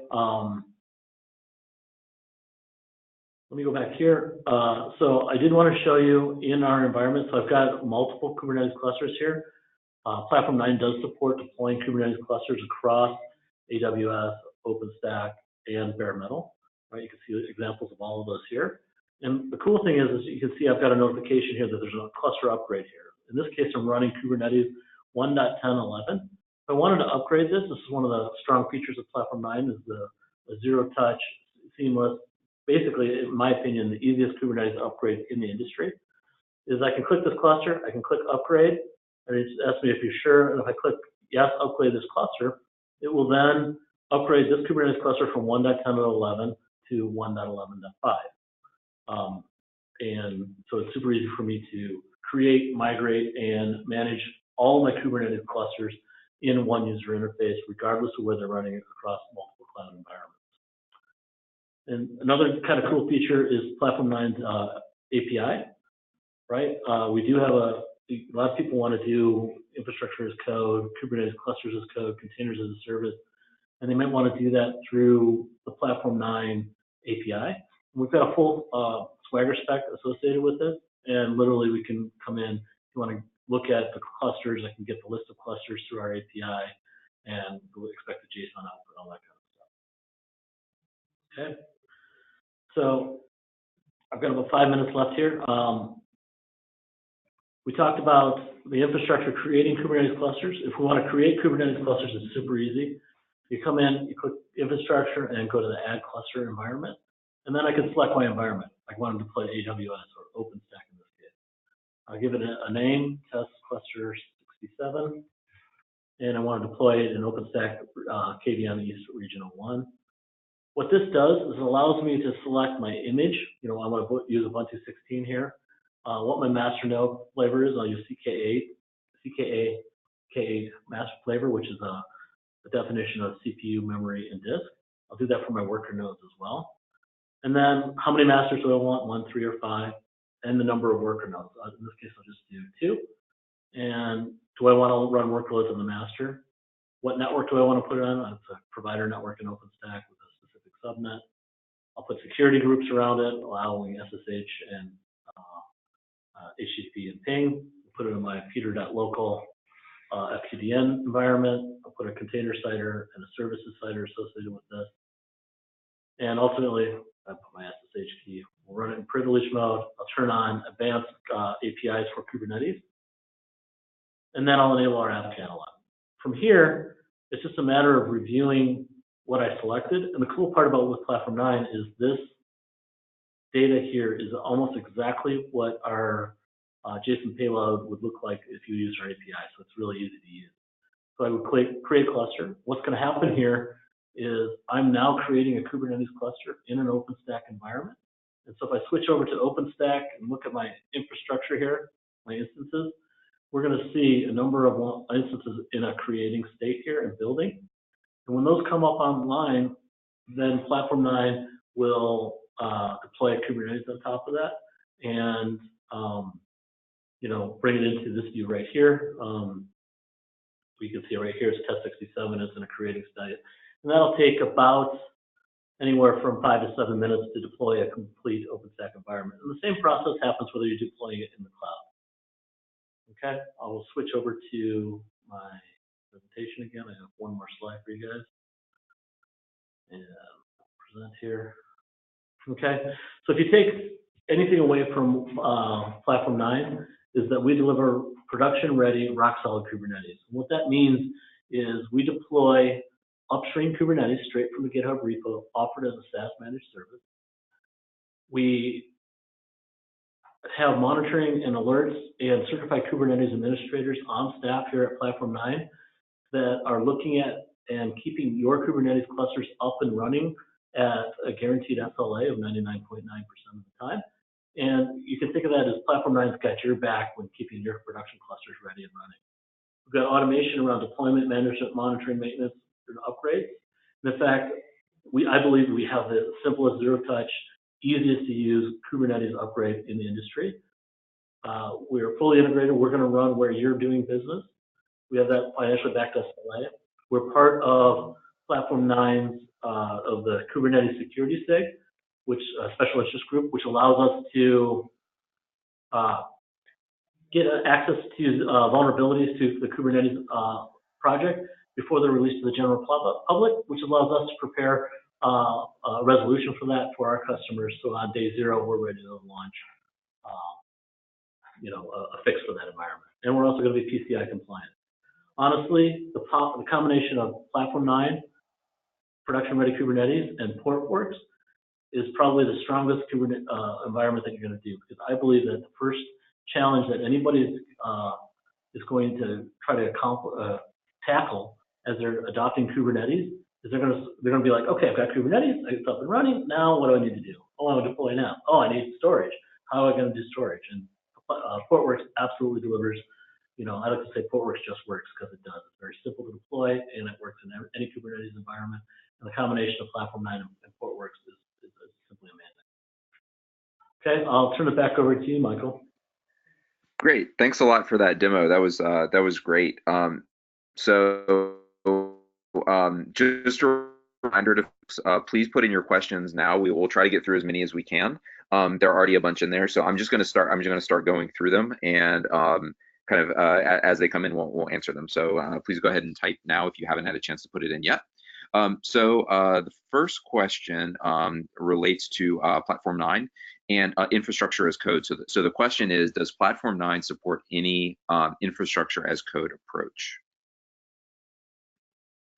Let me go back here. So I did want to show you in our environment. So I've got multiple Kubernetes clusters here. Platform9 does support deploying Kubernetes clusters across AWS, OpenStack, and bare metal. Right? You can see examples of all of those here. And the cool thing is you can see I've got a notification here that there's a cluster upgrade here. In this case, I'm running Kubernetes 1.10.11. If I wanted to upgrade this is one of the strong features of Platform9 is the zero-touch, seamless, basically, in my opinion, the easiest Kubernetes upgrade in the industry. Is I can click this cluster, I can click upgrade, and it asks me if you're sure, and if I click yes, upgrade this cluster, it will then upgrade this Kubernetes cluster from 1.10.11 to 1.11.5. And so it's super easy for me to create, migrate, and manage all my Kubernetes clusters in one user interface, regardless of where they're running across multiple cloud environments. And another kind of cool feature is Platform9's API, right? We do have a lot of people want to do infrastructure as code, Kubernetes clusters as code, containers as a service, and they might want to do that through the Platform9 API. And we've got a full Swagger spec associated with it, and literally we can come in, if you want to look at the clusters, I can get the list of clusters through our API, and we'll expect the JSON output, all that kind of stuff. Okay. So I've got about 5 minutes left here. We talked about the infrastructure creating Kubernetes clusters. If we want to create Kubernetes clusters, it's super easy. You come in, you click infrastructure, and go to the add cluster environment. And then I can select my environment. I want to deploy AWS or OpenStack in this case. I'll give it a name, test cluster 67. And I want to deploy it in OpenStack KVM East Regional 1. What this does is it allows me to select my image. I want to use Ubuntu 16 here. What my master node flavor is, I'll use CKA master flavor, which is a definition of CPU, memory, and disk. I'll do that for my worker nodes as well. And then how many masters do I want? 1, 3, or 5, and the number of worker nodes. In this case, I'll just do 2. And do I want to run workloads on the master? What network do I want to put it on? It's a provider network in OpenStack with a specific subnet. I'll put security groups around it, allowing SSH and HTTP and ping. I'll put it in my peter.local FQDN environment. I'll put a container cider and a services cider associated with this. And ultimately, I put my SSH key. We'll run it in privilege mode. I'll turn on advanced APIs for Kubernetes. And then I'll enable our app catalog. From here, it's just a matter of reviewing what I selected. And the cool part about with Platform9 is this data here is almost exactly what our JSON payload would look like if you used our API. So it's really easy to use. So I would create cluster. What's going to happen here is I'm now creating a Kubernetes cluster in an OpenStack environment. And so if I switch over to OpenStack and look at my infrastructure here, my instances, we're going to see a number of instances in a creating state here and building. And when those come up online, then Platform9 will deploy a Kubernetes on top of that. And bring it into this view right here. You can see right here it's test 67, it's in a creating state. And that'll take about anywhere from 5 to 7 minutes to deploy a complete OpenStack environment. And the same process happens whether you're deploying it in the cloud. Okay, I will switch over to my presentation again. I have one more slide for you guys. And present here. Okay, so if you take anything away from Platform 9, is that we deliver production-ready, rock-solid Kubernetes. And what that means is we deploy upstream Kubernetes straight from the GitHub repo, offered as a SaaS managed service. We have monitoring and alerts and certified Kubernetes administrators on staff here at Platform 9 that are looking at and keeping your Kubernetes clusters up and running at a guaranteed SLA of 99.9% of the time. And you can think of that as Platform 9's got your back when keeping your production clusters ready and running. We've got automation around deployment, management, monitoring, maintenance, and upgrades. And in fact, I believe we have the simplest zero-touch, easiest to use Kubernetes upgrade in the industry. We're fully integrated. We're going to run where you're doing business. We have that financially backed SLA. We're part of Platform 9's of the Kubernetes security SIG, which special interest group, which allows us to get access to vulnerabilities to the Kubernetes project before they're released to the general public, which allows us to prepare a resolution for that for our customers. So on day 0, we're ready to launch, a fix for that environment. And we're also going to be PCI compliant. Honestly, the combination of Platform 9, production-ready Kubernetes, and Portworx is probably the strongest Kubernetes environment that you're going to do, because I believe that the first challenge that anybody is going to try to tackle as they're adopting Kubernetes is they're going to be like, okay, I've got Kubernetes, it's up and running. Now, what do I need to do? Oh, I want to deploy now. Oh, I need storage. How am I going to do storage? And Portworx absolutely delivers. I like to say Portworx just works because it does. It's very simple to deploy, and it works in any Kubernetes environment. And the combination of Platform 9 and Portworx is simply amazing. Okay, I'll turn it back over to you, Michael. Great, thanks a lot for that demo. That was great. Just a reminder to please put in your questions now. We will try to get through as many as we can. There are already a bunch in there, so I'm just going to start going through them, and as they come in, we'll answer them. So please go ahead and type now if you haven't had a chance to put it in yet. The first question relates to Platform 9 and infrastructure as code. So the question is, does Platform 9 support any infrastructure as code approach?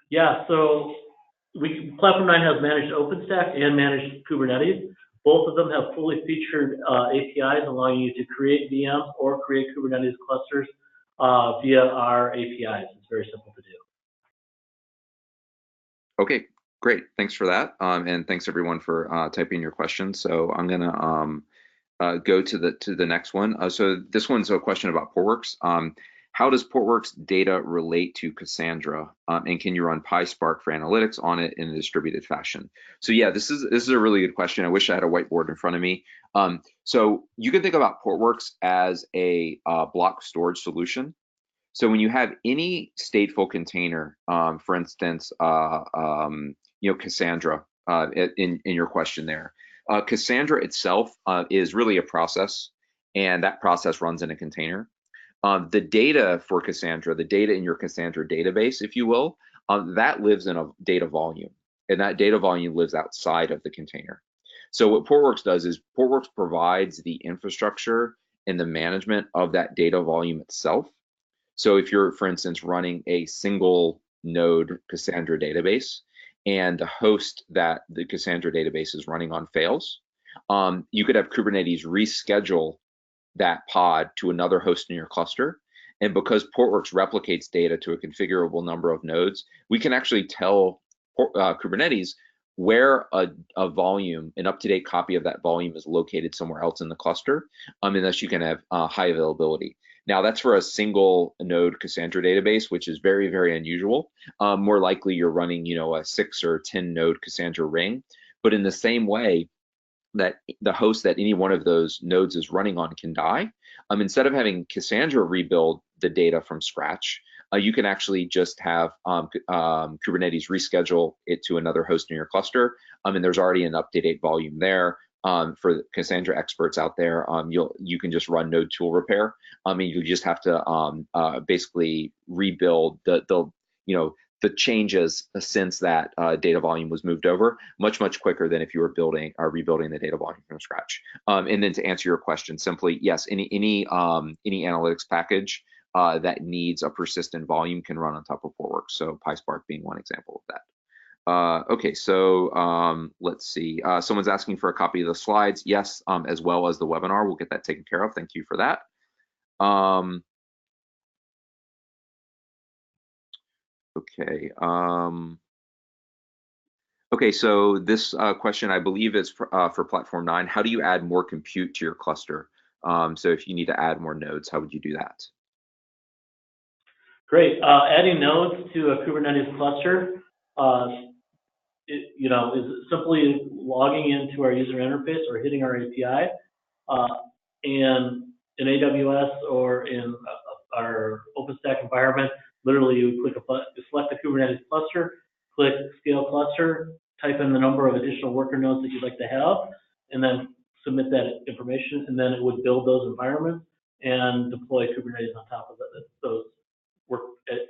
Yeah, so Platform 9 has managed OpenStack and managed Kubernetes. Both of them have fully featured APIs allowing you to create VMs or create Kubernetes clusters via our APIs. It's very simple to do. Okay, great. Thanks for that. And thanks everyone for typing your questions. So I'm gonna go to the next one. So this one's a question about Portworx. How does Portworx data relate to Cassandra? And can you run PySpark for analytics on it in a distributed fashion? So yeah, this is a really good question. I wish I had a whiteboard in front of me. So you can think about Portworx as a block storage solution. So when you have any stateful container, for instance, Cassandra, in your question there, Cassandra itself is really a process, and that process runs in a container. The data for Cassandra, the data in your Cassandra database, if you will, that lives in a data volume, and that data volume lives outside of the container. So what Portworx does is Portworx provides the infrastructure and the management of that data volume itself. So if you're, for instance, running a single node Cassandra database and the host that the Cassandra database is running on fails, you could have Kubernetes reschedule that pod to another host in your cluster. And because Portworx replicates data to a configurable number of nodes, we can actually tell Kubernetes where a volume, an up-to-date copy of that volume is located somewhere else in the cluster, and thus you can have high availability. Now that's for a single node Cassandra database, which is very, very unusual. More likely you're running, a 6 or 10 node Cassandra ring, but in the same way that the host that any one of those nodes is running on can die, Instead of having Cassandra rebuild the data from scratch, you can actually just have Kubernetes reschedule it to another host in your cluster, and there's already an up-to-date volume there. For Cassandra experts out there, you can just run node tool repair. And you just have to basically rebuild the changes since that data volume was moved over much quicker than if you were rebuilding the data volume from scratch. And then to answer your question simply, yes, any analytics package that needs a persistent volume can run on top of Portworx. So PySpark being one example of that. Okay, so let's see. Someone's asking for a copy of the slides. Yes, as well as the webinar. We'll get that taken care of. Thank you for that. Okay. Okay, so this question, I believe, is for Platform9. How do you add more compute to your cluster? So if you need to add more nodes, how would you do that? Great. Adding nodes to a Kubernetes cluster, is simply logging into our user interface or hitting our API. And in AWS or in our OpenStack environment, literally you select the Kubernetes cluster, click Scale Cluster, type in the number of additional worker nodes that you'd like to have, and then submit that information, and then it would build those environments and deploy Kubernetes on top of it.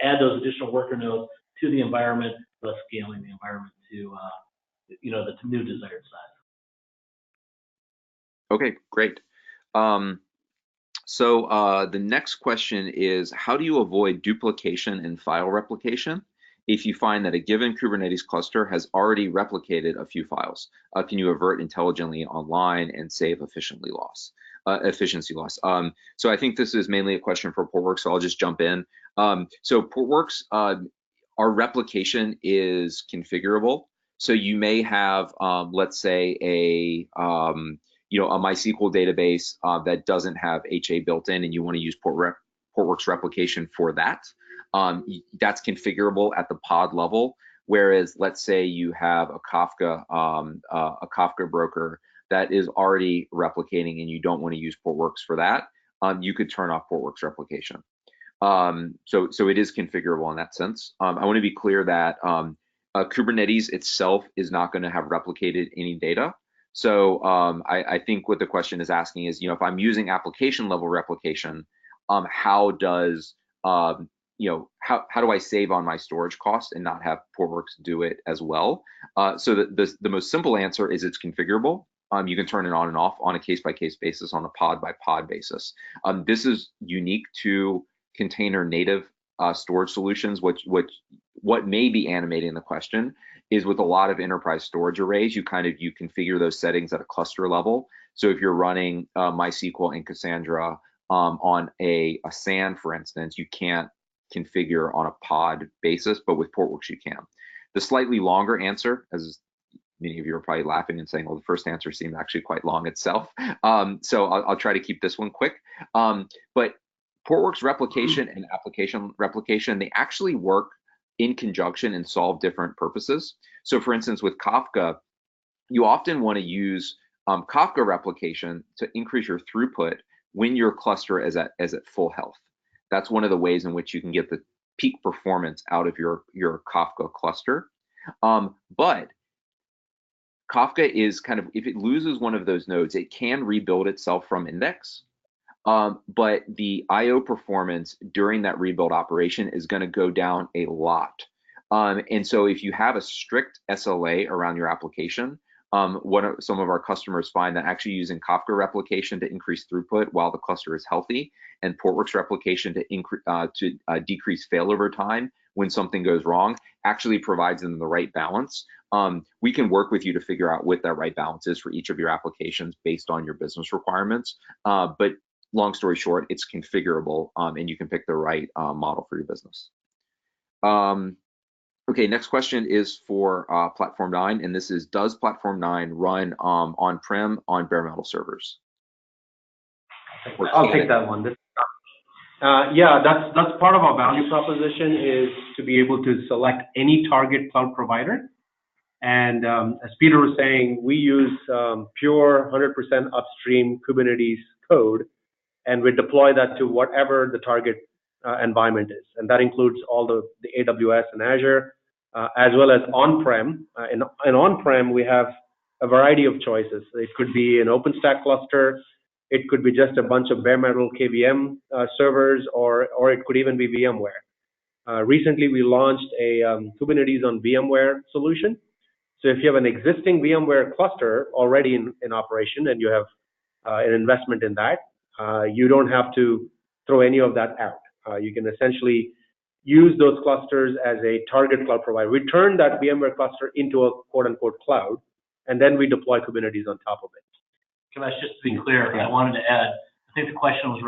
Add those additional worker nodes to the environment, thus scaling the environment to the new desired size. Okay, great. So the next question is, how do you avoid duplication and file replication if you find that a given Kubernetes cluster has already replicated a few files? Can you avert intelligently online and save efficiency loss? So I think this is mainly a question for Portworx, so I'll just jump in. So Portworx, our replication is configurable. So you may have, let's say, a MySQL database that doesn't have HA built in, and you want to use Portworx replication for that. That's configurable at the pod level. Whereas, let's say you have a Kafka broker that is already replicating, and you don't want to use Portworx for that, you could turn off Portworx replication. So it is configurable in that sense. I want to be clear that Kubernetes itself is not going to have replicated any data. So I think what the question is asking is, if I'm using application level replication, how do I save on my storage cost and not have Portworx do it as well? So the most simple answer is it's configurable. You can turn it on and off on a case-by-case basis, on a pod-by-pod basis. This is unique to container native storage solutions. What may be animating the question is with a lot of enterprise storage arrays, you configure those settings at a cluster level. So if you're running MySQL and Cassandra on a SAN, for instance, you can't configure on a pod basis, but with Portworx you can. The slightly longer answer, as many of you are probably laughing and saying, well, the first answer seemed actually quite long itself. So I'll try to keep this one quick. But Portworx replication and application replication, they actually work in conjunction and solve different purposes. So for instance, with Kafka, you often want to use Kafka replication to increase your throughput when your cluster is at full health. That's one of the ways in which you can get the peak performance out of your Kafka cluster. But Kafka is if it loses one of those nodes, it can rebuild itself from index. But the I/O performance during that rebuild operation is going to go down a lot. And so if you have a strict SLA around your application, some of our customers find that actually using Kafka replication to increase throughput while the cluster is healthy, and Portworx replication to decrease failover time when something goes wrong, actually provides them the right balance. We can work with you to figure out what that right balance is for each of your applications based on your business requirements. But long story short, it's configurable, and you can pick the right model for your business. Okay, next question is for Platform9, and this is, does Platform9 run on-prem on bare metal servers? I'll take that one. Yeah, that's part of our value proposition, is to be able to select any target cloud provider. And as Peter was saying, we use pure 100% upstream Kubernetes code. and we deploy that to whatever the target environment is. And that includes all the AWS and Azure, as well as on-prem. In on-prem, we have a variety of choices. It could be an OpenStack cluster, it could be just a bunch of bare metal KVM servers, or it could even be VMware. Recently, we launched a Kubernetes on VMware solution. So if you have an existing VMware cluster already in operation and you have an investment in that, you don't have to throw any of that out. You can essentially use those clusters as a target cloud provider. We turn that VMware cluster into a quote-unquote cloud, and then we deploy Kubernetes on top of it. Kamesh, just to be clear, I wanted to add, I think the question was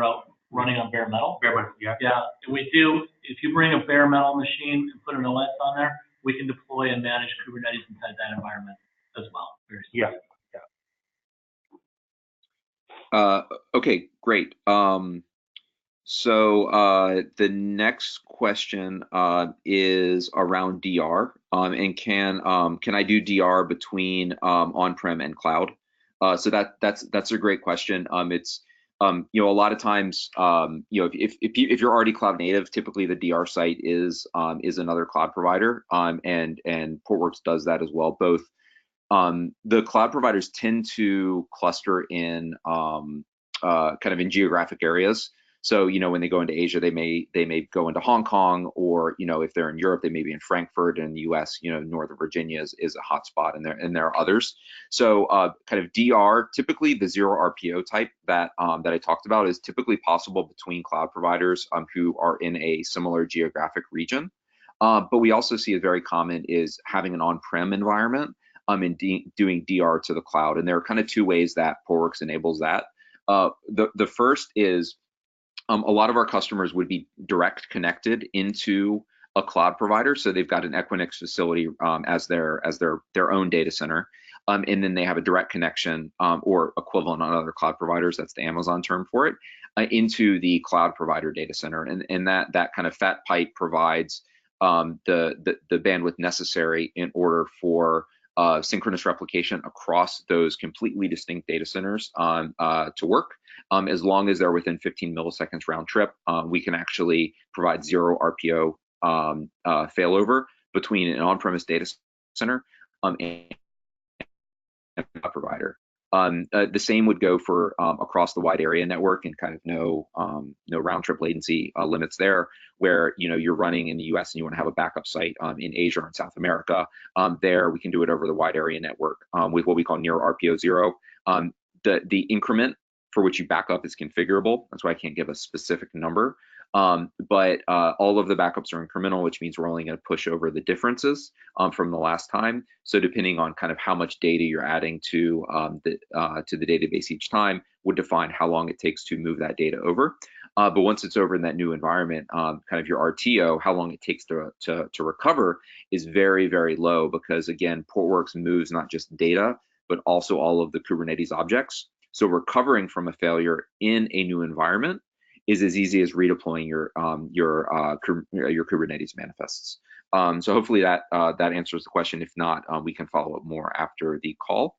running on bare metal. Bare metal, yeah. Yeah, we do. If you bring a bare metal machine and put an OS on there, we can deploy and manage Kubernetes inside that environment as well. Yeah. Okay, great. So the next question is around DR, and can I do DR between on-prem and cloud? So that's a great question. It's you know, a lot of times, you know, if you're already cloud native, typically the DR site is another cloud provider, and Portworx does that as well. Both the cloud providers tend to cluster in kind of in geographic areas. So, you know, when they go into Asia, they may go into Hong Kong, or, you know, if they're in Europe, they may be in Frankfurt. And in the US, you know, Northern Virginia is a hotspot, and there are others. So kind of DR, typically the zero RPO type that I talked about is typically possible between cloud providers who are in a similar geographic region. But we also see it very common is having an on-prem environment and doing DR to the cloud. And there are kind of two ways that Portworx enables that. The first is a lot of our customers would be direct connected into a cloud provider, so they've got an Equinix facility as their own data center, and then they have a direct connection or equivalent on other cloud providers. That's the Amazon term for it, into the cloud provider data center, and that kind of fat pipe provides the bandwidth necessary in order for synchronous replication across those completely distinct data centers to work. As long as they're within 15 milliseconds round trip, we can actually provide zero RPO failover between an on-premise data center and a provider. The same would go for across the wide area network, and kind of no round trip latency limits there, where, you know, you're running in the US and you want to have a backup site in Asia or in South America. There we can do it over the wide area network with what we call near RPO zero. The increment for which you back up is configurable. That's why I can't give a specific number. But all of the backups are incremental, which means we're only going to push over the differences from the last time. So depending on kind of how much data you're adding to the database each time would define how long it takes to move that data over. But once it's over in that new environment, kind of your RTO, how long it takes to recover, is very, very low, because again, Portworx moves not just data, but also all of the Kubernetes objects. So recovering from a failure in a new environment is as easy as redeploying your Kubernetes manifests. So hopefully that answers the question. If not, we can follow up more after the call.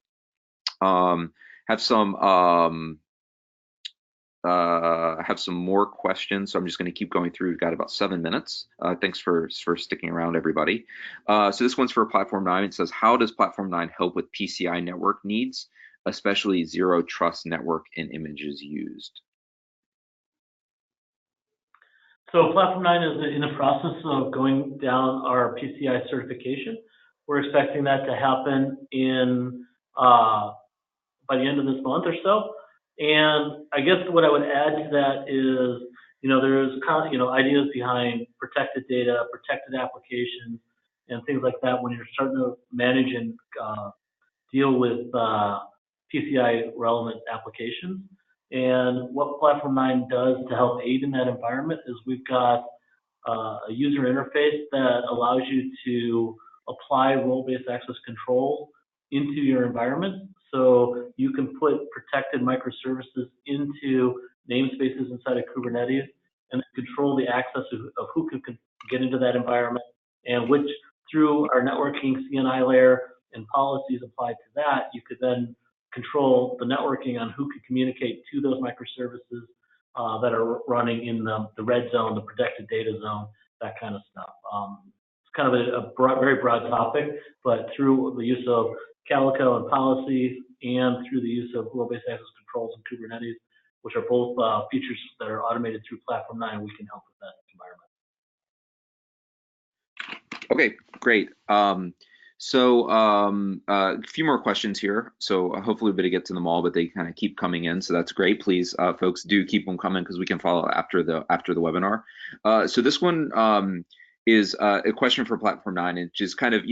Have some more questions, so I'm just going to keep going through. We've got about 7 minutes. Thanks for sticking around, everybody. So this one's for Platform9. It says, how does Platform9 help with PCI network needs, especially zero trust network and images used? So Platform9 is in the process of going down our PCI certification. We're expecting that to happen in by the end of this month or so. And I guess what I would add to that is, you know, there's kind of, you know, ideas behind protected data, protected applications, and things like that when you're starting to manage and deal with PCI relevant applications. And what Platform9 does to help aid in that environment is we've got a user interface that allows you to apply role-based access control into your environment. So you can put protected microservices into namespaces inside of Kubernetes and control the access of who can get into that environment, and which, through our networking CNI layer and policies applied to that, you could then control the networking on who can communicate to those microservices that are running in the red zone, the protected data zone, that kind of stuff. It's kind of a very broad topic, but through the use of Calico and policies and through the use of role-based access controls and Kubernetes, which are both features that are automated through Platform9, we can help with that environment. Okay, great. A few more questions here. So hopefully everybody gets to them all, but they kind of keep coming in. So that's great. Please, folks, do keep them coming because we can follow after the webinar. So this one is a question for Platform9, and just kind of,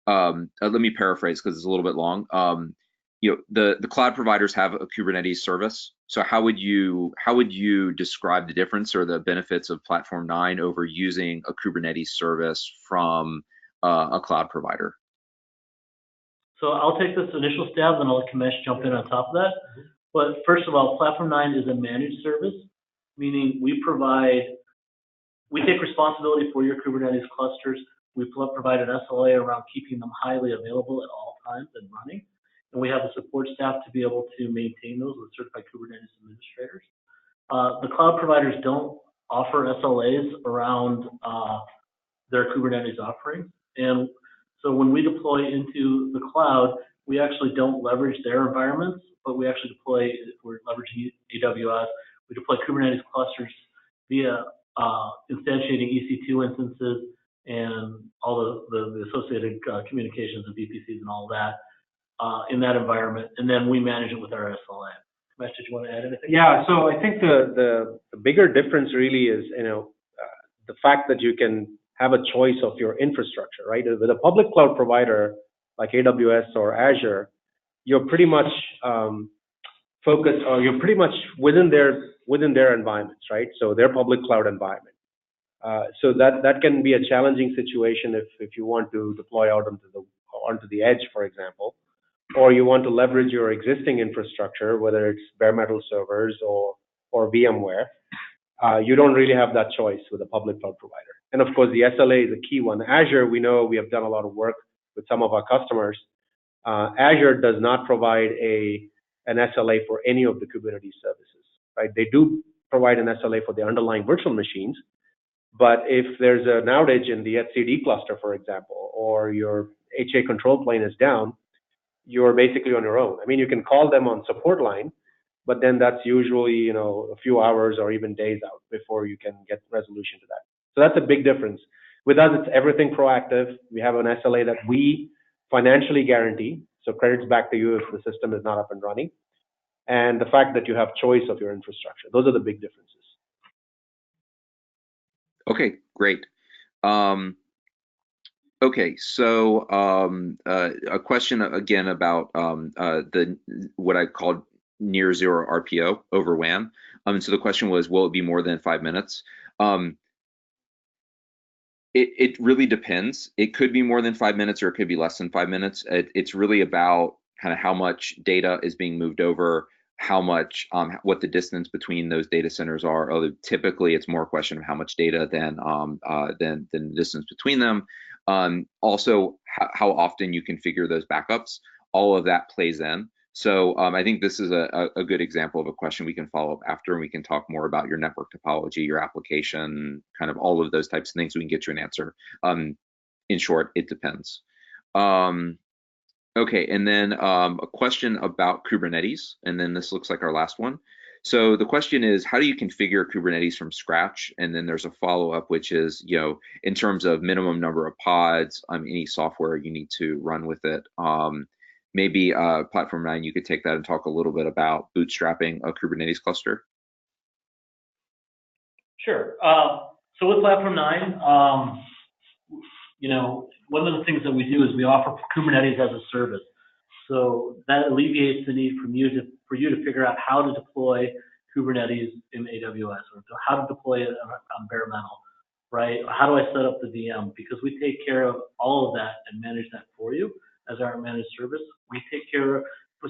let me paraphrase because it's a little bit long. The cloud providers have a Kubernetes service. So how would you describe the difference or the benefits of Platform9 over using a Kubernetes service from a cloud provider? So I'll take this initial stab, then I'll let Kamesh jump in on top of that. But first of all, Platform9 is a managed service, meaning we take responsibility for your Kubernetes clusters. We provide an SLA around keeping them highly available at all times and running. And we have the support staff to be able to maintain those with certified Kubernetes administrators. The cloud providers don't offer SLAs around their Kubernetes offerings. And so when we deploy into the cloud, we actually don't leverage their environments, but we actually deploy, if we're leveraging AWS, we deploy Kubernetes clusters via instantiating EC2 instances and all the associated communications and VPCs and all that in that environment, and then we manage it with our SLA. Kamesh, did you want to add anything? Yeah, so I think the bigger difference really is, the fact that you can have a choice of your infrastructure, right? With a public cloud provider like AWS or Azure, you're pretty much focused, or you're pretty much within their environments, right? So their public cloud environment. So that can be a challenging situation if you want to deploy out onto the edge, for example, or you want to leverage your existing infrastructure, whether it's bare metal servers or VMware. You don't really have that choice with a public cloud provider. And of course, the SLA is a key one. Azure, we know we have done a lot of work with some of our customers. Azure does not provide an SLA for any of the Kubernetes services, right? They do provide an SLA for the underlying virtual machines, but if there's an outage in the etcd cluster, for example, or your HA control plane is down, you're basically on your own. I mean, you can call them on support line, but then that's usually, a few hours or even days out before you can get resolution to that. So that's a big difference. With us, it's everything proactive. We have an SLA that we financially guarantee, so credits back to you if the system is not up and running, and the fact that you have choice of your infrastructure. Those are the big differences. Okay, great. Okay, so a question again about what I called near zero RPO over WAN. So the question was, will it be more than 5 minutes? It really depends. It could be more than 5 minutes or it could be less than 5 minutes. It's really about kind of how much data is being moved over, how much, what the distance between those data centers are. Although typically it's more a question of how much data than the distance between them. Also, how often you configure those backups. All of that plays in. So I think this is a good example of a question we can follow up after, and we can talk more about your network topology, your application, kind of all of those types of things. We can get you an answer. In short, it depends. Okay, and then a question about Kubernetes, and then this looks like our last one. So the question is, how do you configure Kubernetes from scratch? And then there's a follow-up, which is, in terms of minimum number of pods, any software you need to run with it. Maybe Platform9, you could take that and talk a little bit about bootstrapping a Kubernetes cluster. Sure. So with Platform9, one of the things that we do is we offer Kubernetes as a service. So that alleviates the need for you to figure out how to deploy Kubernetes in AWS, or how to deploy it on bare metal, right? How do I set up the VM? Because we take care of all of that and manage that for you as our managed service. We take care of,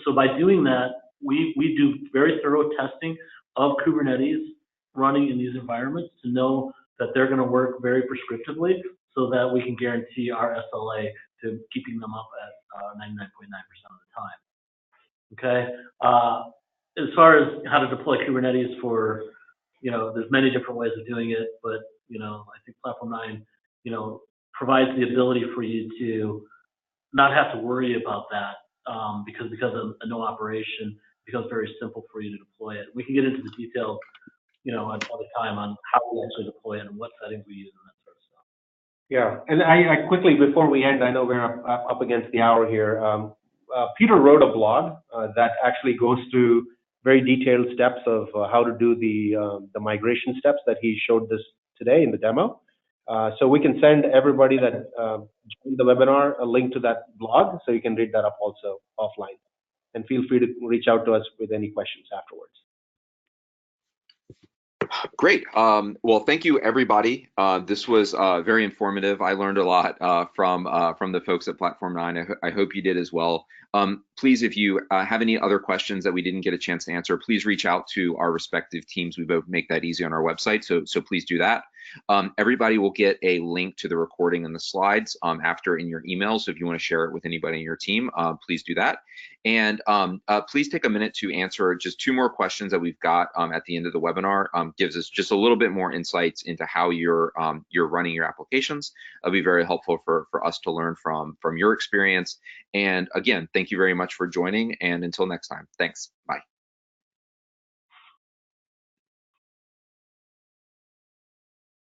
so by doing that, we do very thorough testing of Kubernetes running in these environments to know that they're going to work very prescriptively, so that we can guarantee our SLA to keeping them up at 99.9% of the time. Okay. As far as how to deploy Kubernetes for there's many different ways of doing it, but I think Platform9 provides the ability for you to not have to worry about that, because of a no operation, it becomes very simple for you to deploy it. We can get into the details, another time on how we actually deploy it and what settings we use and that sort of stuff. Yeah, and I quickly, before we end, I know we're up against the hour here. Peter wrote a blog that actually goes through very detailed steps of how to do the migration steps that he showed this today in the demo. So we can send everybody that joined the webinar a link to that blog, so you can read that up also offline. And feel free to reach out to us with any questions afterwards. Great. Well, thank you, everybody. This was very informative. I learned a lot from the folks at Platform9. I hope you did as well. Please, if you have any other questions that we didn't get a chance to answer, please reach out to our respective teams. We both make that easy on our website, so please do that. Everybody will get a link to the recording and the slides after in your email. So if you want to share it with anybody in your team, please do that. And please take a minute to answer just 2 more questions that we've got at the end of the webinar. Gives us just a little bit more insights into how you're running your applications. It'll be very helpful for us to learn from your experience. And again, thank you very much for joining. And until next time, thanks. Bye.